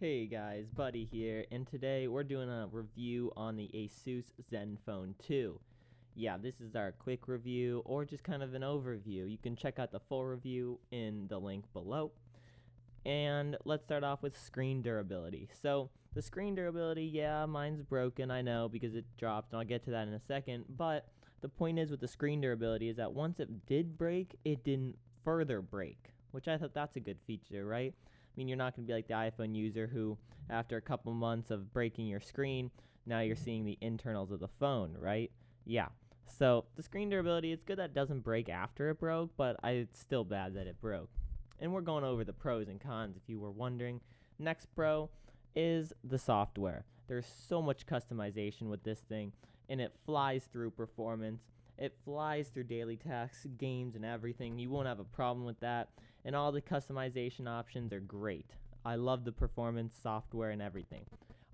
Hey guys, Buddy here, and today we're doing a review on the Asus ZenFone 2. Yeah, this is our quick review, or just kind of an overview. You can check out the full review in the link below. And let's start off with screen durability. So, the screen durability, yeah, mine's broken, I know, because it dropped, and I'll get to that in a second. But the point is with the screen durability is that once it did break, it didn't further break, which I thought that's a good feature, right? I mean, you're not going to be like the iPhone user who, after a couple months of breaking your screen, now you're seeing the internals of the phone, right? Yeah. So the screen durability, it's good that it doesn't break after it broke, but it's still bad that it broke. And we're going over the pros and cons if you were wondering. Next pro is the software. There's so much customization with this thing, and it flies through performance. It flies through daily tasks, games, and everything. You won't have a problem with that. And all the customization options are great. I love the performance, software, and everything.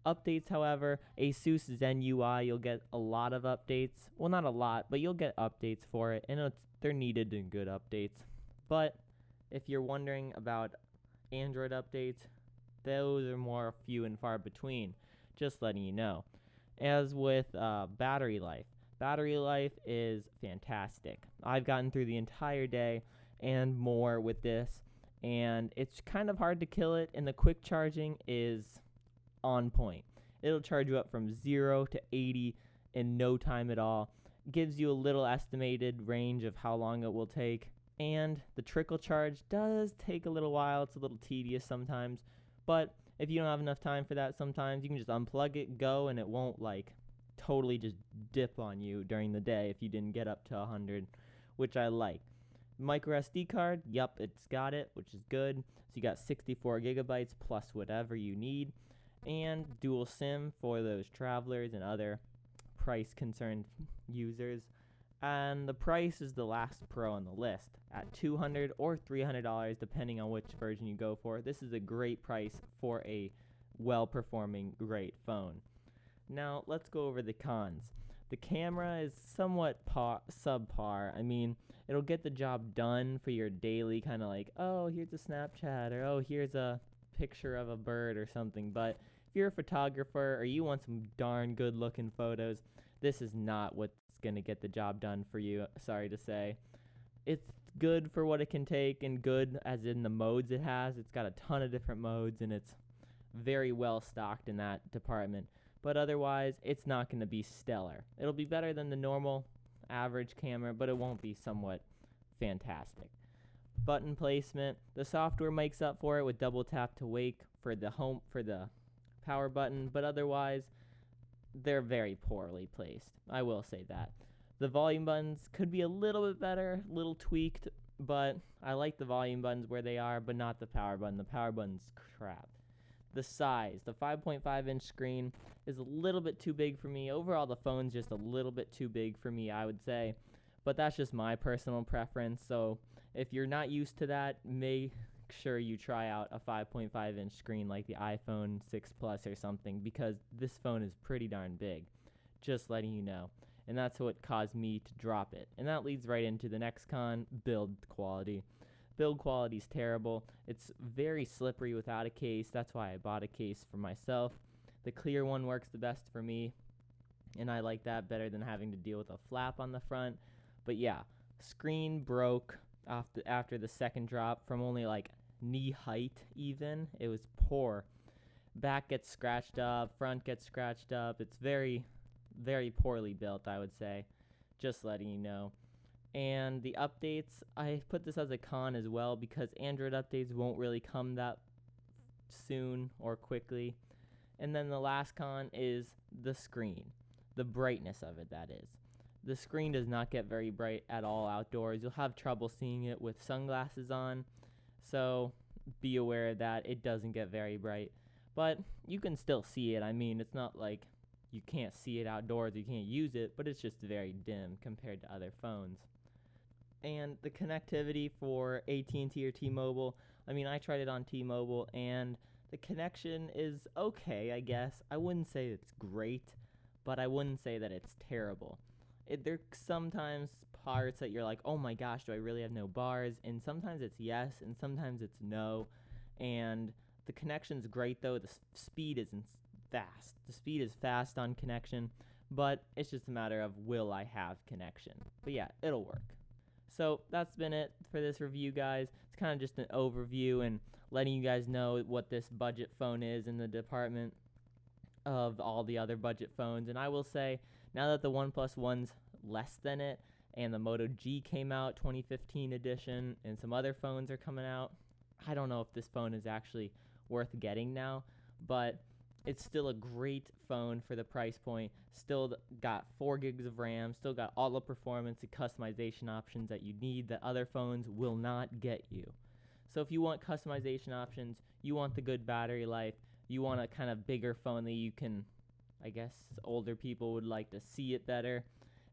Updates, however, Asus Zen UI, you'll get a lot of updates. Well, not a lot, but you'll get updates for it, and they're needed and good updates. But if you're wondering about Android updates, those are more few and far between, just letting you know. As with battery life is fantastic. I've gotten through the entire day and more with this, and it's kind of hard to kill it, and the quick charging is on point. It'll charge you up from 0 to 80 in no time at all. Gives you a little estimated range of how long it will take, and the trickle charge does take a little while. It's a little tedious sometimes, but if you don't have enough time for that sometimes, you can just unplug it, go, and it won't like totally just dip on you during the day if you didn't get up to 100, which I like. Micro SD card, yep, it's got it, which is good. So you got 64 gigabytes plus whatever you need, and dual SIM for those travelers and other price concerned users. And the price is the last pro on the list at $200 or $300 depending on which version you go for. This is a great price for a well-performing great phone. Now let's go over the cons. The camera is somewhat subpar. I mean, it'll get the job done for your daily kind of like, oh, here's a Snapchat, or oh, here's a picture of a bird or something. But if you're a photographer or you want some darn good looking photos, this is not what's going to get the job done for you, sorry to say. It's good for what it can take, and good as in the modes it has. It's got a ton of different modes, and it's very well stocked in that department. But otherwise, it's not going to be stellar. It'll be better than the normal average camera, but it won't be somewhat fantastic. Button placement, the software makes up for it with double tap to wake for the power button, but otherwise they're very poorly placed. I will say that. The volume buttons could be a little bit better, a little tweaked, but I like the volume buttons where they are, but not the power button. The power button's crap. The size, the 5.5-inch screen is a little bit too big for me. Overall, the phone's just a little bit too big for me, I would say. But that's just my personal preference. So if you're not used to that, make sure you try out a 5.5-inch screen like the iPhone 6 Plus or something, because this phone is pretty darn big. Just letting you know. And that's what caused me to drop it. And that leads right into the next con, build quality. Build quality is terrible. It's very slippery without a case. That's why I bought a case for myself. The clear one works the best for me, and I like that better than having to deal with a flap on the front. But yeah, screen broke after the second drop from only like knee height even. It was poor. Back gets scratched up, front gets scratched up. It's very, very poorly built, I would say. Just letting you know. And the updates, I put this as a con as well because Android updates won't really come that soon or quickly. And then the last con is the screen, the brightness of it, that is. The screen does not get very bright at all outdoors. You'll have trouble seeing it with sunglasses on, so be aware of that. It doesn't get very bright, but you can still see it. I mean, it's not like you can't see it outdoors, you can't use it, but it's just very dim compared to other phones. And the connectivity for AT&T or T-Mobile, I mean, I tried it on T-Mobile, and the connection is okay, I guess. I wouldn't say it's great, but I wouldn't say that it's terrible. There's sometimes parts that you're like, oh my gosh, do I really have no bars? And sometimes it's yes, and sometimes it's no. And The connection's great though. The speed isn't fast. The speed is fast on connection, but it's just a matter of will I have connection. But yeah, it'll work. So that's been it for this review, guys. It's kind of just an overview and letting you guys know what this budget phone is in the department of all the other budget phones. And I will say, now that the OnePlus One's less than it, and the Moto G came out, 2015 edition, and some other phones are coming out, I don't know if this phone is actually worth getting now, but it's still a great phone for the price point. Still got 4 gigs of RAM, still got all the performance and customization options that you need that other phones will not get you. So if you want customization options, you want the good battery life, you want a kind of bigger phone that you can, I guess older people would like to see it better,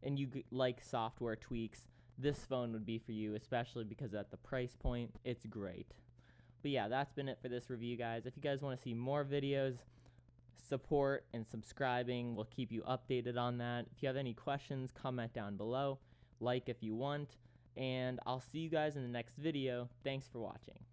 and you like software tweaks, this phone would be for you, especially because at the price point, it's great. But yeah, that's been it for this review, guys. If you guys want to see more videos, support and subscribing will keep you updated on that. If you have any questions, comment down below, like if you want, and I'll see you guys in the next video. Thanks for watching.